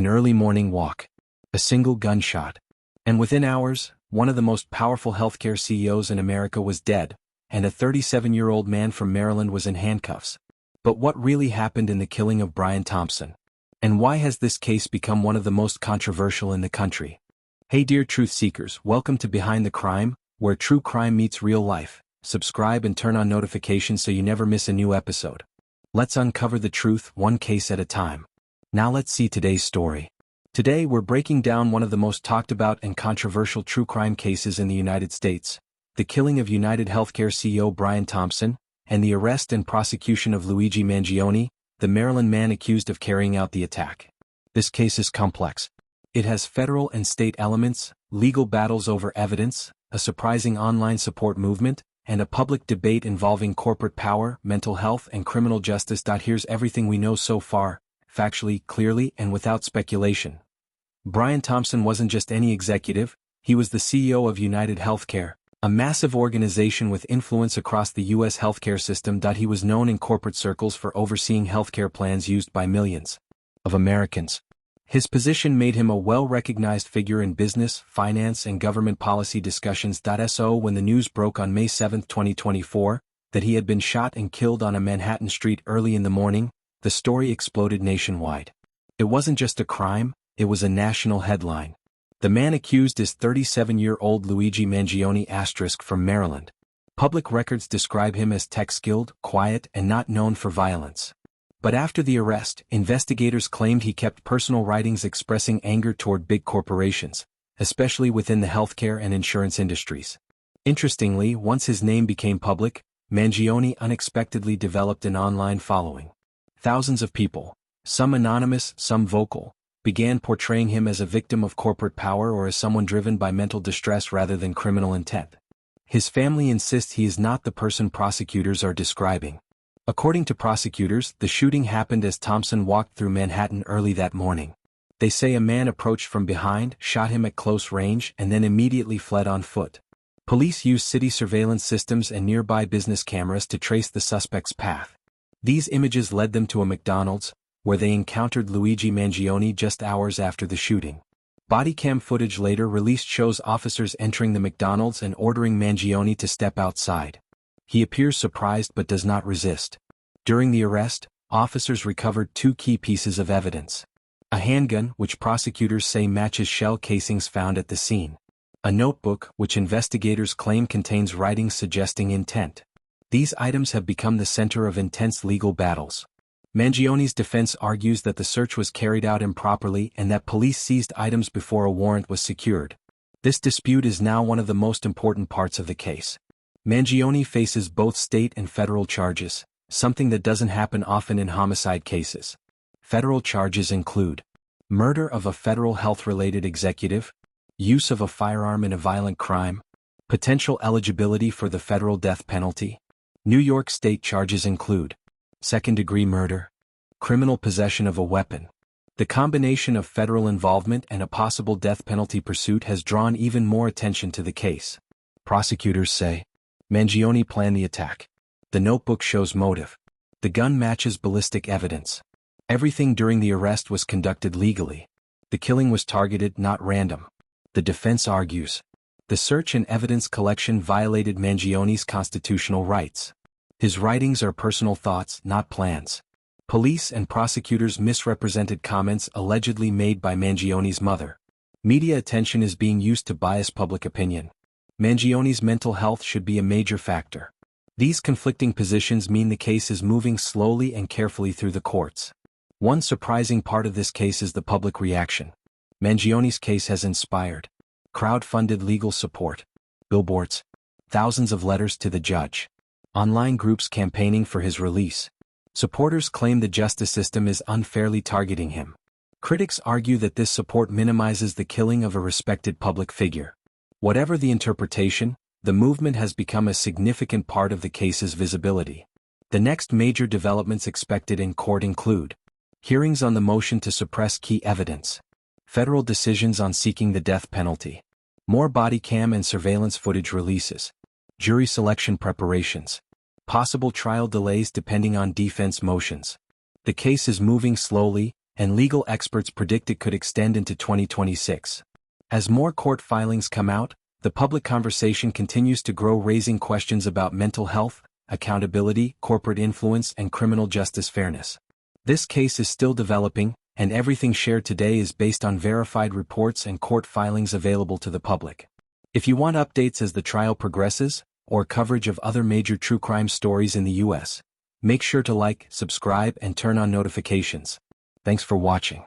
An early morning walk. A single gunshot. And within hours, one of the most powerful healthcare CEOs in America was dead, and a 37-year-old man from Maryland was in handcuffs. But what really happened in the killing of Brian Thompson? And why has this case become one of the most controversial in the country? Hey dear truth seekers, welcome to Behind the Crime, where true crime meets real life. Subscribe and turn on notifications so you never miss a new episode. Let's uncover the truth, one case at a time. Now let's see today's story. Today we're breaking down one of the most talked about and controversial true crime cases in the United States, the killing of UnitedHealthcare CEO Brian Thompson, and the arrest and prosecution of Luigi Mangione, the Maryland man accused of carrying out the attack. This case is complex. It has federal and state elements, legal battles over evidence, a surprising online support movement, and a public debate involving corporate power, mental health, and criminal justice. Here's everything we know so far, factually, clearly, and without speculation. Brian Thompson wasn't just any executive, he was the CEO of UnitedHealthcare, a massive organization with influence across the U.S. healthcare system. He was known in corporate circles for overseeing healthcare plans used by millions of Americans. His position made him a well-recognized figure in business, finance, and government policy discussions. So when the news broke on May 7, 2024, that he had been shot and killed on a Manhattan street early in the morning, the story exploded nationwide. It wasn't just a crime, it was a national headline. The man accused is 37-year-old Luigi Mangione from Maryland. Public records describe him as tech-skilled, quiet, and not known for violence. But after the arrest, investigators claimed he kept personal writings expressing anger toward big corporations, especially within the healthcare and insurance industries. Interestingly, once his name became public, Mangione unexpectedly developed an online following. Thousands of people, some anonymous, some vocal, began portraying him as a victim of corporate power or as someone driven by mental distress rather than criminal intent. His family insists he is not the person prosecutors are describing. According to prosecutors, the shooting happened as Thompson walked through Manhattan early that morning. They say a man approached from behind, shot him at close range, and then immediately fled on foot. Police used city surveillance systems and nearby business cameras to trace the suspect's path. These images led them to a McDonald's, where they encountered Luigi Mangione just hours after the shooting. Bodycam footage later released shows officers entering the McDonald's and ordering Mangione to step outside. He appears surprised but does not resist. During the arrest, officers recovered two key pieces of evidence. A handgun, which prosecutors say matches shell casings found at the scene. A notebook, which investigators claim contains writings suggesting intent. These items have become the center of intense legal battles. Mangione's defense argues that the search was carried out improperly and that police seized items before a warrant was secured. This dispute is now one of the most important parts of the case. Mangione faces both state and federal charges, something that doesn't happen often in homicide cases. Federal charges include murder of a federal health-related executive, use of a firearm in a violent crime, potential eligibility for the federal death penalty. New York State charges include second-degree murder, criminal possession of a weapon. The combination of federal involvement and a possible death penalty pursuit has drawn even more attention to the case. Prosecutors say Mangione planned the attack. The notebook shows motive. The gun matches ballistic evidence. Everything during the arrest was conducted legally. The killing was targeted, not random. The defense argues the search and evidence collection violated Mangione's constitutional rights. His writings are personal thoughts, not plans. Police and prosecutors misrepresented comments allegedly made by Mangione's mother. Media attention is being used to bias public opinion. Mangione's mental health should be a major factor. These conflicting positions mean the case is moving slowly and carefully through the courts. One surprising part of this case is the public reaction. Mangione's case has inspired crowd-funded legal support, billboards, thousands of letters to the judge, online groups campaigning for his release. Supporters claim the justice system is unfairly targeting him. Critics argue that this support minimizes the killing of a respected public figure. Whatever the interpretation, the movement has become a significant part of the case's visibility. The next major developments expected in court include hearings on the motion to suppress key evidence, federal decisions on seeking the death penalty, more body cam and surveillance footage releases, jury selection preparations, possible trial delays depending on defense motions. The case is moving slowly, and legal experts predict it could extend into 2026. As more court filings come out, the public conversation continues to grow, raising questions about mental health, accountability, corporate influence, and criminal justice fairness. This case is still developing, and everything shared today is based on verified reports and court filings available to the public. If you want updates as the trial progresses, or coverage of other major true crime stories in the U.S., make sure to like, subscribe, and turn on notifications. Thanks for watching.